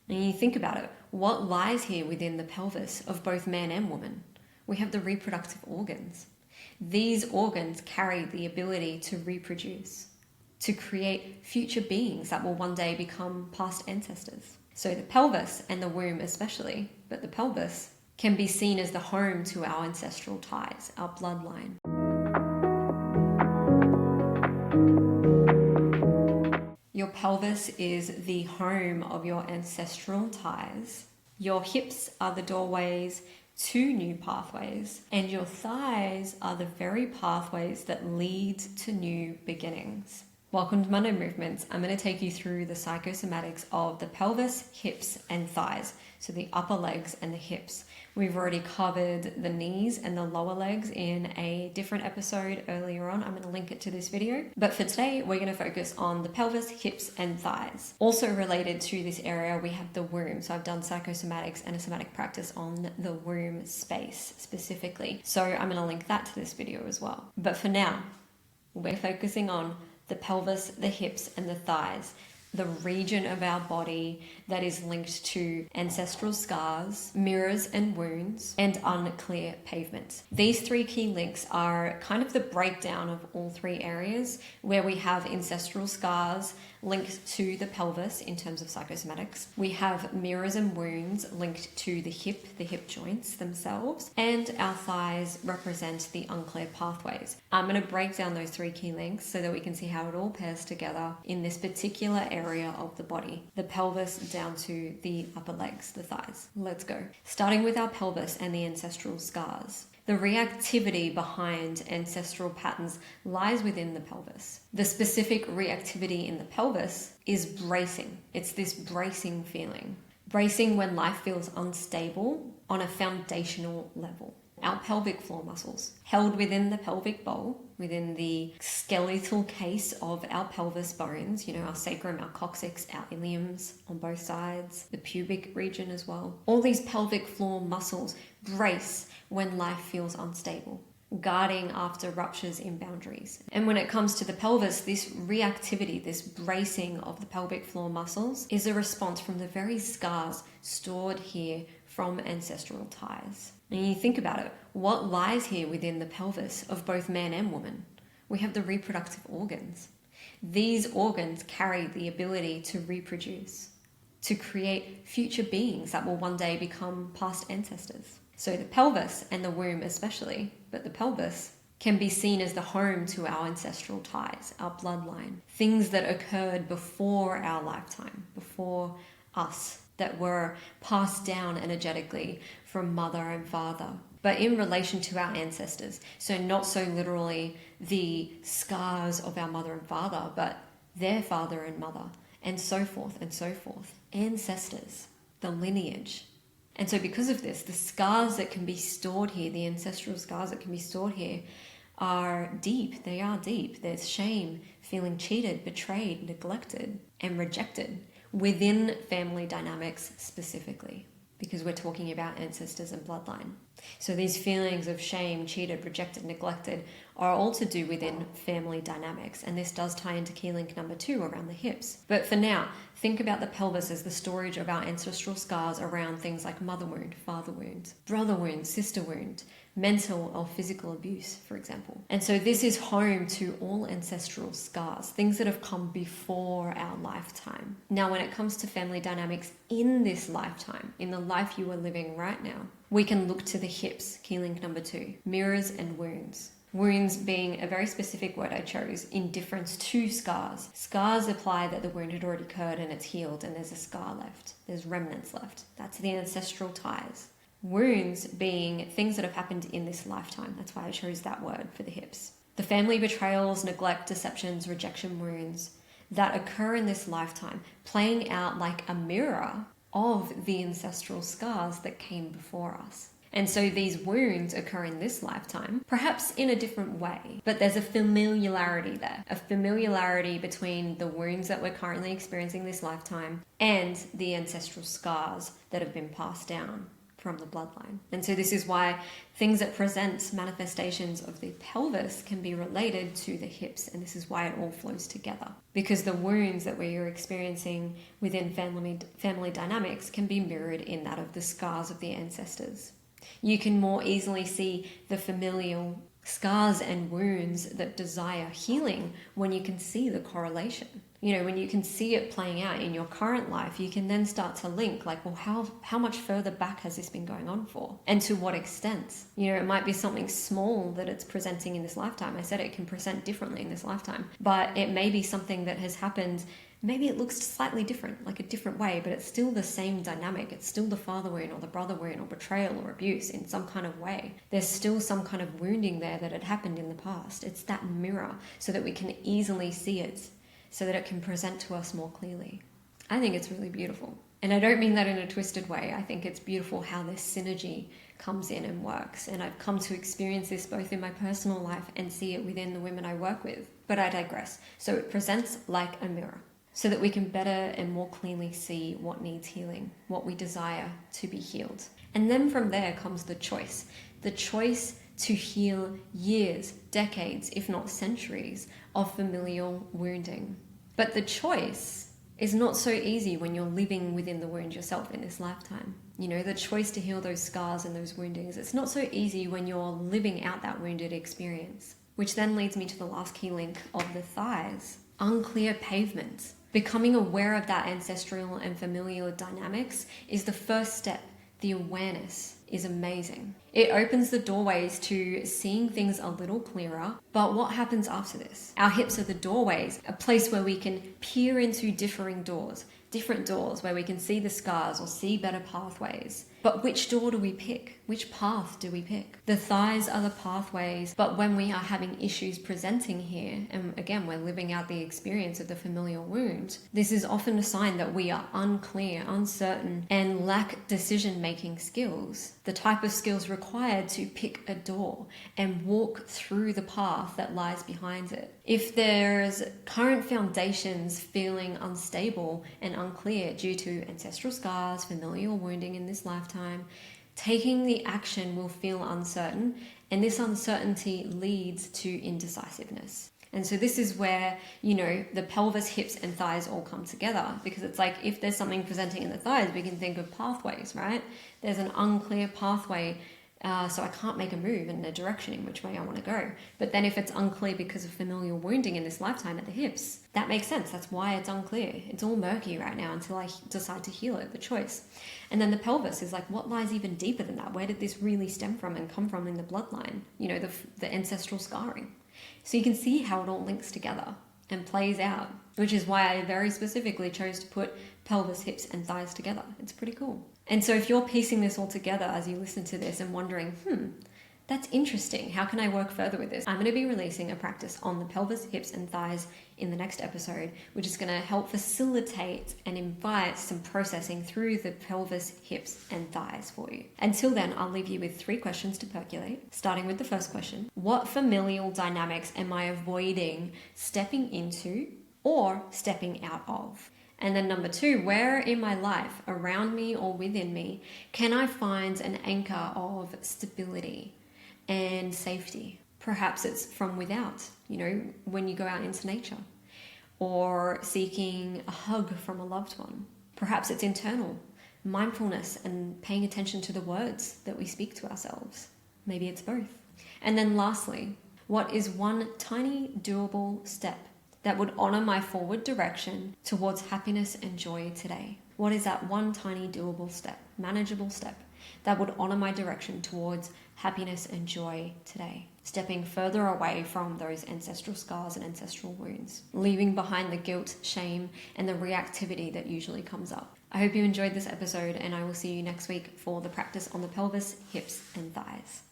And you think about it, what lies here within the pelvis of both man and woman? We have the reproductive organs. These organs carry the ability to reproduce, to create future beings that will one day become past ancestors. So the pelvis and the womb especially, but the pelvis can be seen as the home to our ancestral ties, our bloodline. Your pelvis is the home of your ancestral ties. Your hips are the doorways to new pathways, and your thighs are the very pathways that lead to new beginnings. Welcome to Monday Movements. I'm going to take you through the psychosomatics of the pelvis, hips, and thighs. So the upper legs and the hips. We've already covered the knees and the lower legs in a different episode earlier on. I'm going to link it to this video. But for today, we're going to focus on the pelvis, hips, and thighs. Also related to this area, we have the womb. So I've done psychosomatics and a somatic practice on the womb space specifically. So I'm going to link that to this video as well. But for now, we're focusing on the pelvis, the hips, and the thighs, the region of our body that is linked to ancestral scars, mirrors and wounds, and unclear pavement. These three key links are kind of the breakdown of all three areas, where we have ancestral scars linked to the pelvis in terms of psychosomatics. We have mirrors and wounds linked to the hip joints themselves, and our thighs represent the unclear pathways. I'm going to break down those three key links so that we can see how it all pairs together in this particular area of the body, the pelvis down to the upper legs, the thighs. Let's go. Starting with our pelvis and the ancestral scars. The reactivity behind ancestral patterns lies within the pelvis. The specific reactivity in the pelvis is bracing. It's this bracing feeling. Bracing when life feels unstable on a foundational level. Our pelvic floor muscles, held within the pelvic bowl, within the skeletal case of our pelvis bones, our sacrum, our coccyx, our iliums on both sides, the pubic region as well. All these pelvic floor muscles brace when life feels unstable, guarding after ruptures in boundaries. And when it comes to the pelvis, this reactivity, this bracing of the pelvic floor muscles is a response from the very scars stored here from ancestral ties. And you think about it, what lies here within the pelvis of both man and woman? We have the reproductive organs. These organs carry the ability to reproduce, to create future beings that will one day become past ancestors. So the pelvis and the womb especially, but the pelvis can be seen as the home to our ancestral ties, our bloodline, things that occurred before our lifetime, before us, that were passed down energetically from mother and father, but in relation to our ancestors. So not so literally the scars of our mother and father, but their father and mother, and so forth and so forth. Ancestors, the lineage. And so because of this, the scars that can be stored here, the ancestral scars that can be stored here are deep. They are deep. There's shame, feeling cheated, betrayed, neglected, and rejected within family dynamics specifically, because we're talking about ancestors and bloodline. So these feelings of shame, cheated, rejected, neglected are all to do within family dynamics. And this does tie into key link number 2 around the hips. But for now, think about the pelvis as the storage of our ancestral scars around things like mother wound, father wound, brother wound, sister wound, mental or physical abuse, for example. And so this is home to all ancestral scars, things that have come before our lifetime. Now, when it comes to family dynamics in this lifetime, in the life you are living right now, we can look to the hips, key link number 2, mirrors and wounds. Wounds being a very specific word I chose in difference to scars. Scars imply that the wound had already occurred and it's healed and there's a scar left. There's remnants left. That's the ancestral ties. Wounds being things that have happened in this lifetime. That's why I chose that word for the hips. The family betrayals, neglect, deceptions, rejection wounds that occur in this lifetime, playing out like a mirror of the ancestral scars that came before us. And so these wounds occur in this lifetime, perhaps in a different way, but there's a familiarity there, a familiarity between the wounds that we're currently experiencing this lifetime and the ancestral scars that have been passed down from the bloodline. And so this is why things that present manifestations of the pelvis can be related to the hips, and this is why it all flows together. Because the wounds that we're experiencing within family dynamics can be mirrored in that of the scars of the ancestors. You can more easily see the familial scars and wounds that desire healing when you can see the correlation. When you can see it playing out in your current life, you can then start to link, like, well, how much further back has this been going on for? And to what extent? It might be something small that it's presenting in this lifetime. I said it can present differently in this lifetime, but it may be something that has happened. Maybe it looks slightly different, like a different way, but it's still the same dynamic. It's still the father wound or the brother wound or betrayal or abuse in some kind of way. There's still some kind of wounding there that had happened in the past. It's that mirror so that we can easily see it, so that it can present to us more clearly. I think it's really beautiful. And I don't mean that in a twisted way. I think it's beautiful how this synergy comes in and works. And I've come to experience this both in my personal life and see it within the women I work with. But I digress. So it presents like a mirror, so that we can better and more clearly see what needs healing, what we desire to be healed. And then from there comes the choice to heal years, decades, if not centuries of familial wounding. But the choice is not so easy when you're living within the wound yourself in this lifetime. The choice to heal those scars and those woundings, it's not so easy when you're living out that wounded experience. Which then leads me to the last key link of the thighs. Unclear pavement. Becoming aware of that ancestral and familial dynamics is the first step. The awareness is amazing. It opens the doorways to seeing things a little clearer. But what happens after this? Our hips are the doorways, a place where we can peer into different doors where we can see the scars or see better pathways. But which door do we pick? Which path do we pick? The thighs are the pathways, but when we are having issues presenting here, and again, we're living out the experience of the familial wound, this is often a sign that we are unclear, uncertain, and lack decision-making skills. The type of skills required to pick a door and walk through the path that lies behind it. If there's current foundations feeling unstable and unclear due to ancestral scars, familial wounding in this lifetime, taking the action will feel uncertain, and this uncertainty leads to indecisiveness. And so this is where, the pelvis, hips, and thighs all come together, because it's like if there's something presenting in the thighs, we can think of pathways, right? There's an unclear pathway, so I can't make a move in the direction in which way I want to go. But then if it's unclear because of familial wounding in this lifetime at the hips, that makes sense. That's why it's unclear. It's all murky right now until I decide to heal it, the choice. And then the pelvis is like, what lies even deeper than that? Where did this really stem from and come from in the bloodline? The ancestral scarring. So you can see how it all links together and plays out, which is why I very specifically chose to put pelvis, hips, and thighs together. It's pretty cool. And so if you're piecing this all together as you listen to this and wondering, that's interesting, how can I work further with this? I'm going to be releasing a practice on the pelvis, hips, and thighs in the next episode, which is going to help facilitate and invite some processing through the pelvis, hips, and thighs for you. Until then, I'll leave you with 3 questions to percolate, starting with the first question. What familial dynamics am I avoiding stepping into or stepping out of? And then number 2, where in my life, around me or within me, can I find an anchor of stability and safety? Perhaps it's from without, when you go out into nature, or seeking a hug from a loved one. Perhaps it's internal, mindfulness and paying attention to the words that we speak to ourselves. Maybe it's both. And then lastly, what is one tiny doable step that would honor my forward direction towards happiness and joy today? What is that one tiny doable step, manageable step, that would honor my direction towards happiness and joy today? Stepping further away from those ancestral scars and ancestral wounds, leaving behind the guilt, shame, and the reactivity that usually comes up. I hope you enjoyed this episode, and I will see you next week for the practice on the pelvis, hips, and thighs.